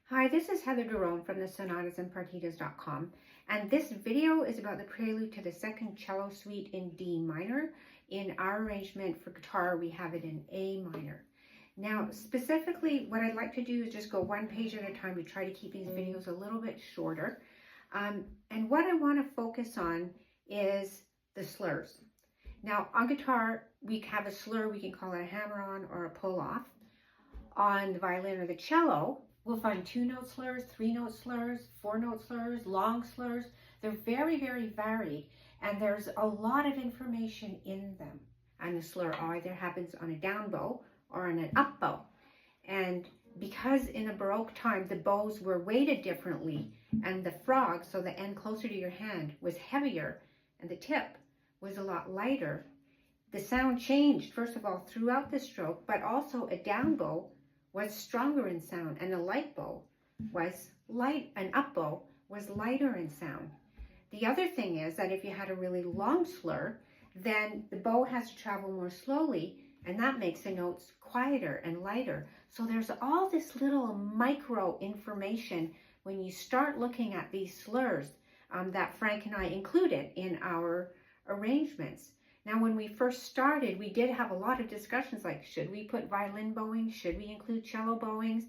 Hi, this is Heather DeRome from the Sonatas and Partitas.com, and this video is about the prelude to the second cello suite in D minor. In our arrangement for guitar, we have it in A minor. Now, specifically, what I'd like to do is just go one page at a time to try to keep these videos a little bit shorter. And what I want to focus on is the slurs. Now, on guitar, we have a slur, we can call it a hammer-on or a pull-off. On the violin or the cello, we'll find 2-note slurs, 3-note slurs, 4-note slurs, long slurs. They're very, very varied, and there's a lot of information in them. And the slur either happens on a down bow or on an up bow. And because in the Baroque time, the bows were weighted differently, and the frog, so the end closer to your hand, was heavier, and the tip was a lot lighter, the sound changed, first of all, throughout the stroke, but also a down bow was stronger in sound, and a light bow was light, an up bow was lighter in sound. The other thing is that if you had a really long slur, then the bow has to travel more slowly, and that makes the notes quieter and lighter. So there's all this little micro information when you start looking at these slurs that Frank and I included in our arrangements. Now, when we first started, we did have a lot of discussions like, should we put violin bowing? Should we include cello bowings?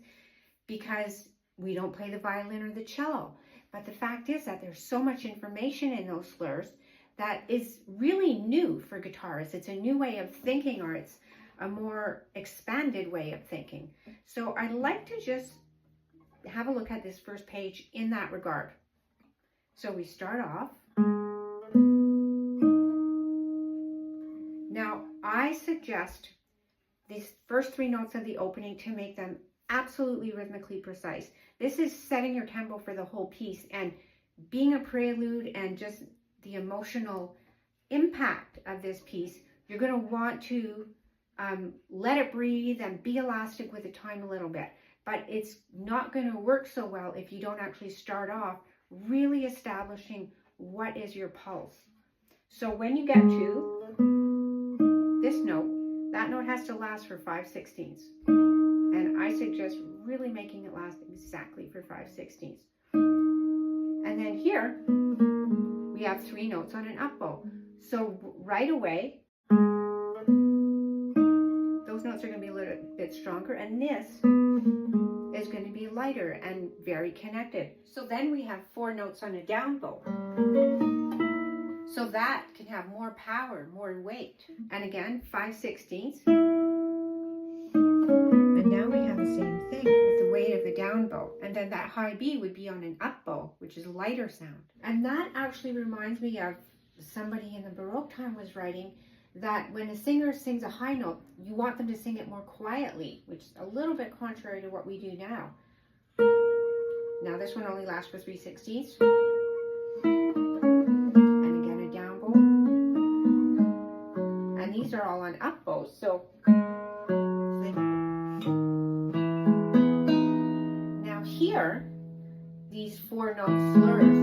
Because we don't play the violin or the cello. But the fact is that there's so much information in those slurs that is really new for guitarists. It's a new way of thinking, or it's a more expanded way of thinking. So I'd like to just have a look at this first page in that regard. So we start off. Now, I suggest these first 3 notes of the opening to make them absolutely rhythmically precise. This is setting your tempo for the whole piece, and being a prelude and just the emotional impact of this piece, you're going to want to let it breathe and be elastic with the time a little bit. But it's not going to work so well if you don't actually start off really establishing what is your pulse. So when you get to this note, that note has to last for 5/16. And I suggest really making it last exactly for 5/16. And then here, we have 3 notes on an up bow. So right away, those notes are going to be a little bit stronger, and this is going to be lighter and very connected. So then we have 4 notes on a down bow. So that can have more power, more weight. And again, 5/16. And now we have the same thing with the weight of the down bow. And then that high B would be on an up bow, which is lighter sound. And that actually reminds me of somebody in the Baroque time was writing that when a singer sings a high note, you want them to sing it more quietly, which is a little bit contrary to what we do now. Now this one only lasts for 3/16. These are all on up bows. So now here, these 4 note slurs,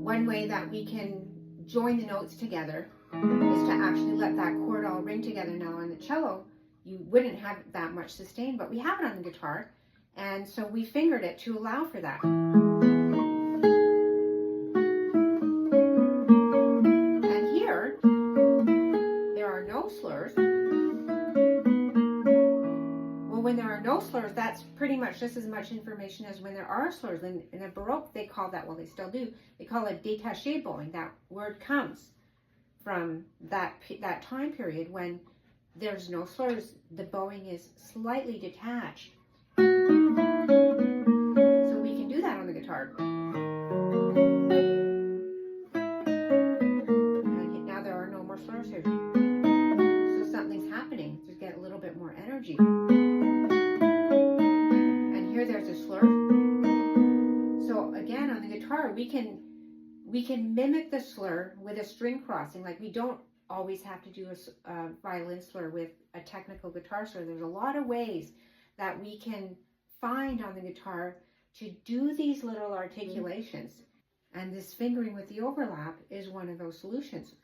one way that we can join the notes together is to actually let that chord all ring together. Now on the cello, you wouldn't have that much sustain, but we have it on the guitar, and so we fingered it to allow for that. Slurs. Well, when there are no slurs, that's pretty much just as much information as when there are slurs. In the Baroque, they call that, well, they still do, they call it détaché bowing. That word comes from that time period when there's no slurs. The bowing is slightly detached. So we can do that on the guitar. And now there are no more slurs here. Just get a little bit more energy. And here there's a slur. So again, on the guitar, we can mimic the slur with a string crossing. Like, we don't always have to do a violin slur with a technical guitar slur. There's a lot of ways that we can find on the guitar to do these little articulations. And this fingering with the overlap is one of those solutions.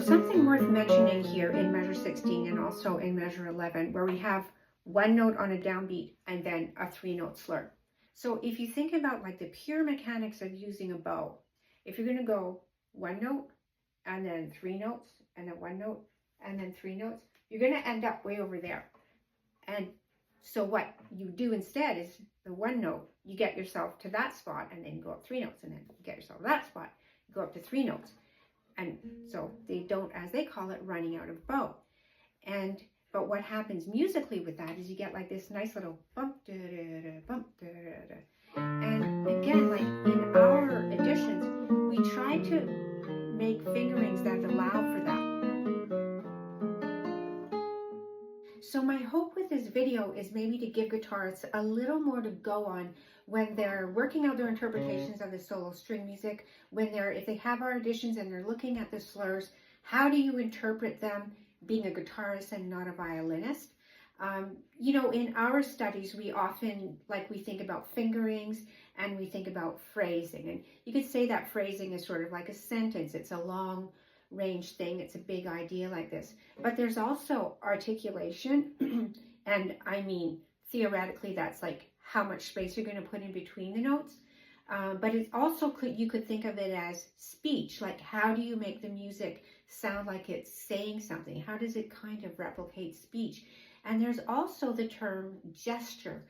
So something worth mentioning here in measure 16 and also in measure 11, where we have one note on a downbeat and then a 3-note slur. So if you think about like the pure mechanics of using a bow, if you're going to go one note and then 3 notes and then 1 note and then 3 notes, you're going to end up way over there. And so what you do instead is the 1 note, you get yourself to that spot and then you go up 3 notes, and then you get yourself to that spot, you go up to 3 notes. And so they don't, as they call it, running out of bow. But what happens musically with that is you get like this nice little bump, da, da, da, bump, da, da, da. And again, like in our editions, we try to make fingerings that allow for that. So my hope with this video is maybe to give guitarists a little more to go on when they're working out their interpretations of the solo string music, if they have our editions and they're looking at the slurs, how do you interpret them being a guitarist and not a violinist? You know, in our studies, we often, we think about fingerings and we think about phrasing. And you could say that phrasing is sort of like a sentence. It's a long range thing. It's a big idea like this. But there's also articulation. And I mean, theoretically, that's like how much space you're going to put in between the notes. But it's also, you could think of it as speech. Like, how do you make the music sound like it's saying something? How does it kind of replicate speech? And there's also the term gesture.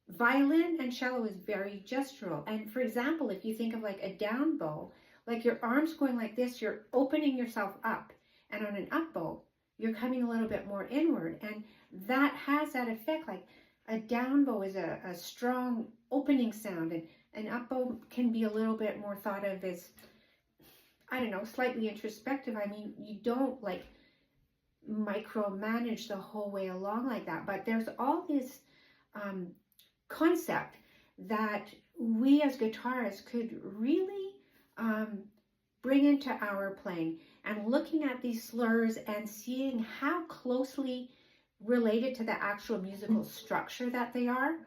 Violin and cello is very gestural. And for example, if you think of like a down bow, like your arms going like this, you're opening yourself up. And on an up bow, you're coming a little bit more inward. And that has that effect. Like a down bow is a strong opening sound. And an up bow can be a little bit more thought of as, I don't know, slightly introspective. I mean, you don't like micromanage the whole way along like that. But there's all this concept that we as guitarists could really bring into our playing, and looking at these slurs and seeing how closely related to the actual musical structure that they are.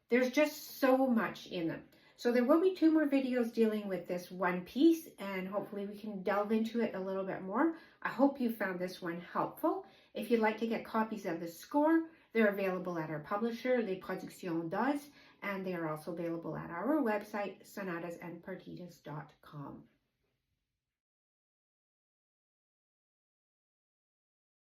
There's just so much in them. So there will be 2 more videos dealing with this one piece, and hopefully we can delve into it a little bit more. I hope you found this one helpful. If you'd like to get copies of the score, they're available at our publisher, Les Productions does, and they are also available at our website, sonatasandpartitas.com.